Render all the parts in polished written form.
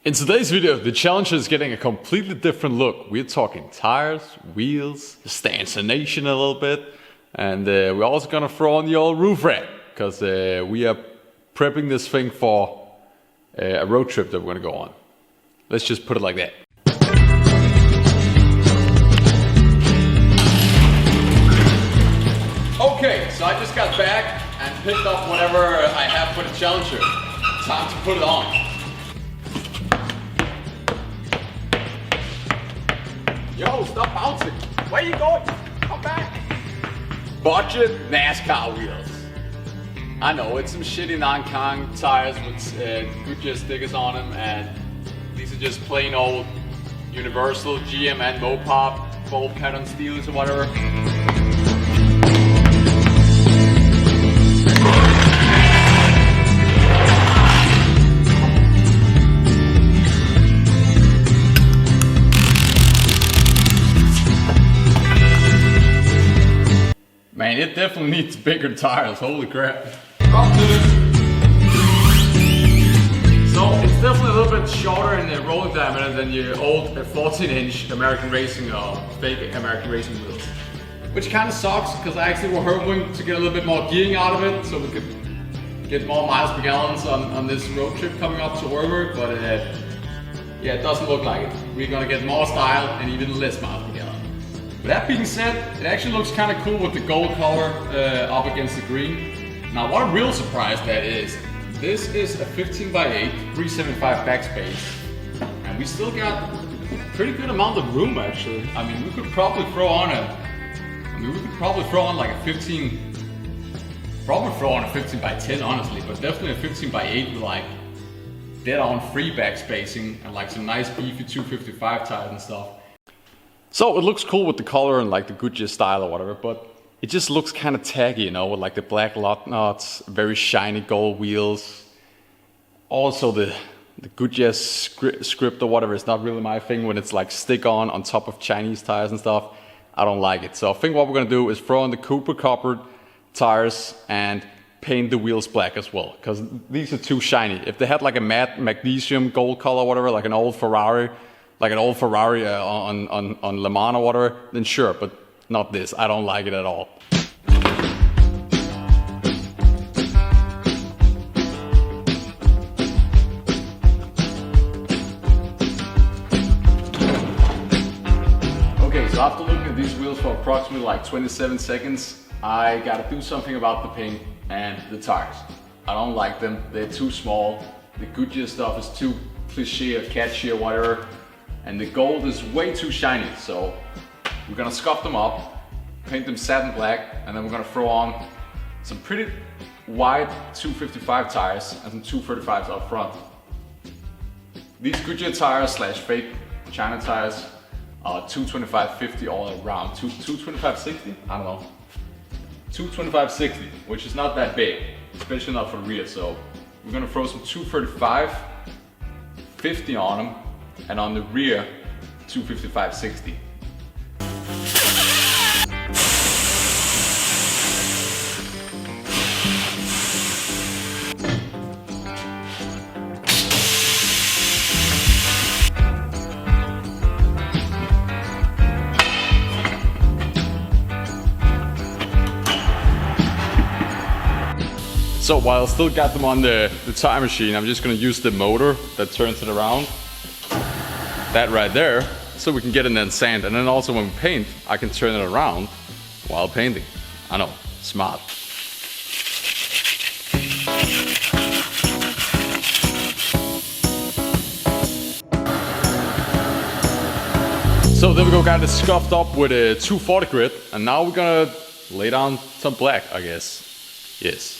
In today's video, the Challenger is getting a completely different look. We're talking tires, wheels, stancination a little bit, and we're also gonna throw on the old roof rack because we are prepping this thing for a road trip that we're gonna go on. Let's just put it like that. Okay, so I just got back and picked up whatever I have for the Challenger. Time to put it on. Yo, stop bouncing. Where you going? Come back. Budget NASCAR wheels. I know, it's some shitty non-con tires with Goodyear stickers on them, and these are just plain old Universal, GM and mopar bolt pattern steels or whatever. Man, it definitely needs bigger tires, holy crap. So it's definitely a little bit shorter in the rolling diameter than your old 14-inch American Racing or fake American Racing wheels. Which kind of sucks, because I actually were hoping to get a little bit more gearing out of it, so we could get more miles per gallon on this road trip coming up to Werber, but yeah, it doesn't look like it. We're gonna get more style and even less miles per gallon. With that being said, it actually looks kind of cool with the gold color up against the green. Now what I'm real surprised at is, this is a 15x8 375 backspace, and we still got a pretty good amount of room actually. I mean, we could probably throw on like a 15, probably throw on a 15x10 honestly, but definitely a 15x8 with like dead on free backspacing and like some nice beefy 255 tires and stuff. So it looks cool with the color and like the Goodyear style or whatever, but it just looks kind of tacky, you know, with like the black lot nuts, very shiny gold wheels. Also the Goodyear script or whatever is not really my thing when it's like stick on top of Chinese tires and stuff. I don't like it. So I think what we're gonna do is throw in the Cooper coppered tires and paint the wheels black as well, because these are too shiny. If they had like a matte magnesium gold color or whatever, like an old Ferrari, on Le Mans or whatever, then sure, but not this. I don't like it at all. Okay, so after looking at these wheels for approximately like 27 seconds, I gotta do something about the paint and the tires. I don't like them, they're too small. The Goodyear stuff is too cliche or catchy or whatever. And the gold is way too shiny, so we're gonna scuff them up, paint them satin black, and then we're gonna throw on some pretty wide 255 tires and some 235s up front. These Goodyear tires / fake China tires are 225/50 all around. 225/60? I don't know. 225/60, which is not that big, especially not for rear. So we're gonna throw some 235/50 on them, and on the rear 255/60. So while I still got them on the tire machine, I'm just gonna use the motor that turns it around. That right there, so we can get in and sand, and then also when we paint, I can turn it around while painting. I know, smart. So there we go, got it scuffed up with a 240 grit, and now we're gonna lay down some black, I guess. Yes.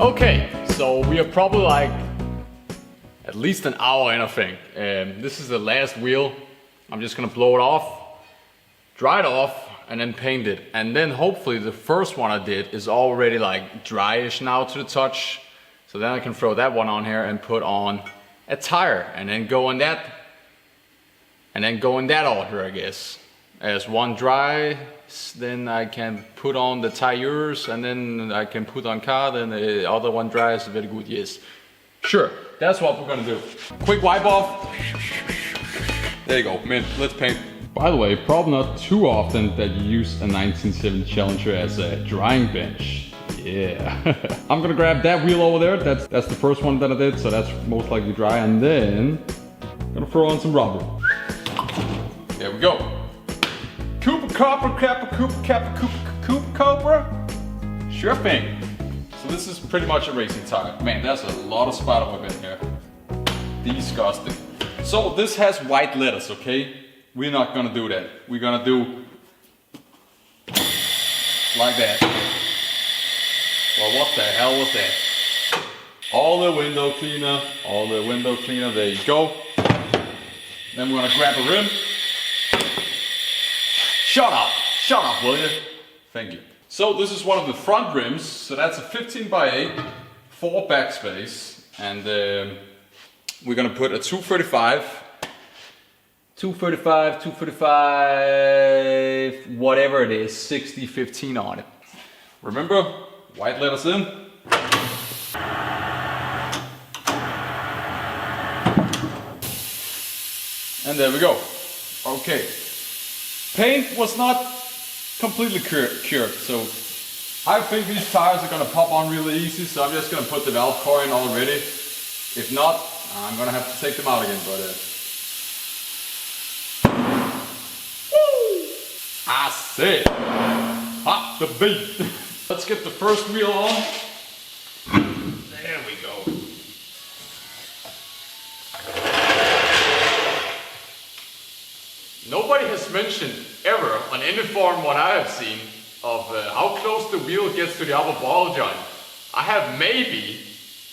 Okay, so we are probably like at least an hour in, I think. This is the last wheel. I'm just gonna blow it off, dry it off, and then paint it. And then hopefully the first one I did is already like dryish now to the touch. So then I can throw that one on here and put on a tire and then go in that order, I guess. as one dry then I can put on the tires, and then I can put on car, then the other one dries very good, yes. Sure, that's what we're gonna do. Quick wipe off. There you go, man, let's paint. By the way, probably not too often that you use a 1970 Challenger as a drying bench. Yeah. I'm gonna grab that wheel over there. That's the first one that I did, so that's most likely dry. And then I'm gonna throw on some rubber. There we go. Cooper Copper, Cooper Cobra. Sure thing. So this is pretty much a racing tire. Man, there's a lot of spider web in here. Disgusting. So this has white letters, okay? We're not gonna do that. We're gonna do like that. Well, what the hell was that? All the window cleaner, there you go. Then we're gonna grab a rim. Shut up, will you? Thank you. So this is one of the front rims. So that's a 15x8, 4 backspace. And we're gonna put a 235, whatever it is, 60-15 on it. Remember, white letters in. And there we go. Okay. Paint was not completely cured, so I think these tires are gonna pop on really easy, so I'm just gonna put the valve core in already. If not, I'm gonna have to take them out again, but I said, hop the beat. Let's get the first wheel on. There we go. Nobody has mentioned ever on any form what I have seen of how close the wheel gets to the upper ball joint. I have maybe,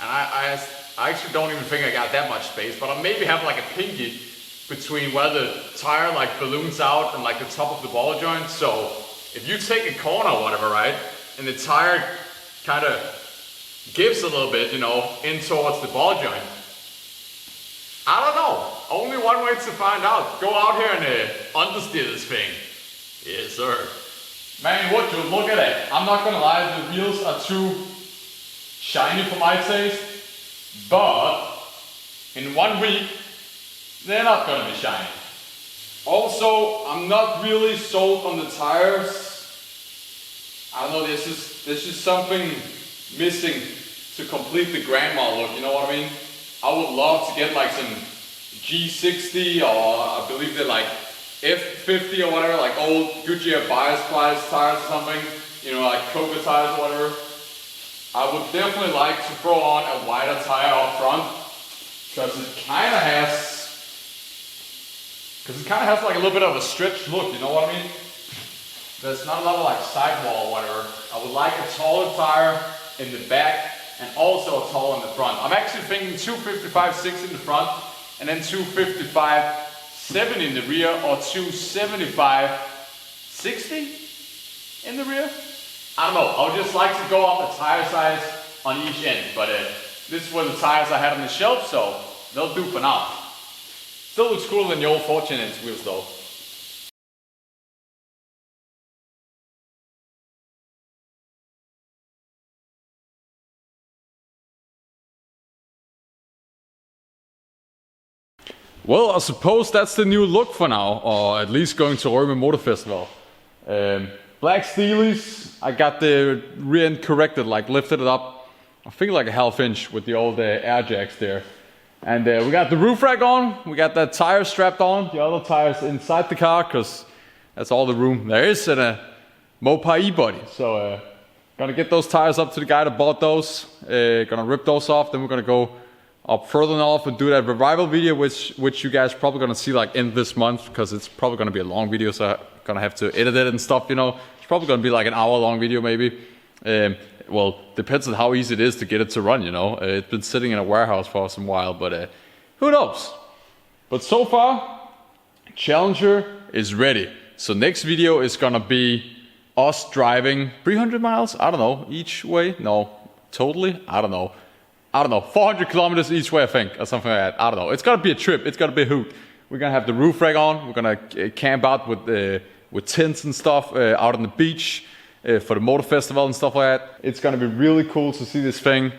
and I actually don't even think I got that much space, but I maybe have like a pinky between where the tire like balloons out and like the top of the ball joint. So if you take a corner or whatever, right, and the tire kind of gives a little bit, you know, in towards the ball joint, I don't know. Only one way to find out. Go out here and understeer this thing. Yes, sir. Man, would you look at that? I'm not gonna lie, the wheels are too shiny for my taste, but in 1 week, they're not gonna be shiny. Also, I'm not really sold on the tires. I don't know, there's just something missing to complete the grandma look, you know what I mean? I would love to get like some G60 or I believe they're like F50 or whatever, like old Goodyear bias tires or something, you know, like Coca tires or whatever. I would definitely like to throw on a wider tire up front because it kind of has like a little bit of a stretched look, you know what I mean? There's not a lot of like sidewall or whatever. I would like a taller tire in the back and also a tall in the front. I'm actually thinking 255/6 in the front and then 255/7 in the rear or 275/60 in the rear. I don't know, I would just like to go up a tire size on each end, but this were the tires I had on the shelf, so they'll do for now. Still looks cooler than the old 14-inch wheels though. Well, I suppose that's the new look for now, or at least going to Rømø Motor Festival. Black Steelies, I got the rear end corrected, like lifted it up, I think like a half inch with the old air jacks there. And we got the roof rack on, we got that tire strapped on, the other tires inside the car, because that's all the room there is in a mopar e-body. So gonna get those tires up to the guy that bought those, gonna rip those off, then we're gonna go up further north and do that revival video, which you guys probably gonna see like in this month, because it's probably gonna be a long video, so I'm gonna have to edit it and stuff, you know. It's probably gonna be like an hour-long video maybe. Well, depends on how easy it is to get it to run, you know. It's been sitting in a warehouse for some while, but who knows? But so far, Challenger is ready. So next video is gonna be us driving 300 miles, I don't know, each way. No, totally, I don't know, 400 kilometers each way, I think, or something like that. I don't know. It's gonna be a trip. It's gonna be a hoot. We're gonna have the roof rack on. We're gonna camp out with with tents and stuff out on the beach for the motor festival and stuff like that. It's gonna be really cool to see this thing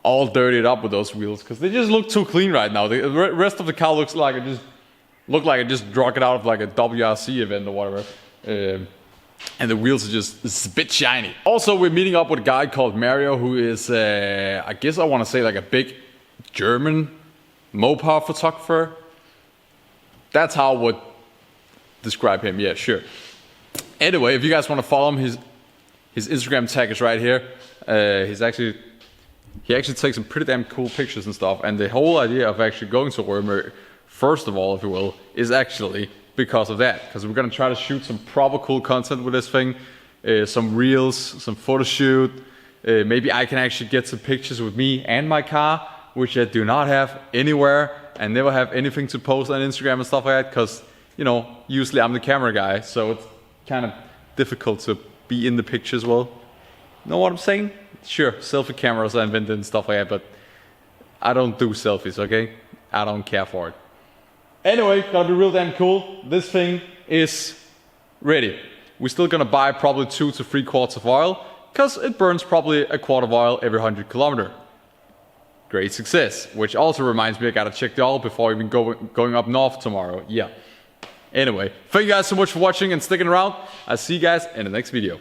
all dirtied up with those wheels, because they just look too clean right now. The rest of the car looks like it just drug it out of like a WRC event or whatever. And the wheels are just a bit shiny. Also, we're meeting up with a guy called Mario, who is, I guess I want to say like a big German mopar photographer. That's how I would describe him, yeah, sure. Anyway, if you guys want to follow him, his Instagram tag is right here. He actually takes some pretty damn cool pictures and stuff. And the whole idea of actually going to Römer, first of all, if you will, is actually because of that. Because we're gonna try to shoot some proper cool content with this thing. Some reels, some photo shoot. Maybe I can actually get some pictures with me and my car, which I do not have anywhere, and never have anything to post on Instagram and stuff like that. Because, you know, usually I'm the camera guy, so it's kind of difficult to be in the picture as well. Know what I'm saying? Sure, selfie cameras are invented and stuff like that, but I don't do selfies, okay? I don't care for it. Anyway, gonna be real damn cool. This thing is ready. We're still gonna buy probably 2 to 3 quarts of oil, because it burns probably a quart of oil every 100 kilometers. Great success. Which also reminds me, I gotta check the oil before even going up north tomorrow. Yeah. Anyway, thank you guys so much for watching and sticking around. I'll see you guys in the next video.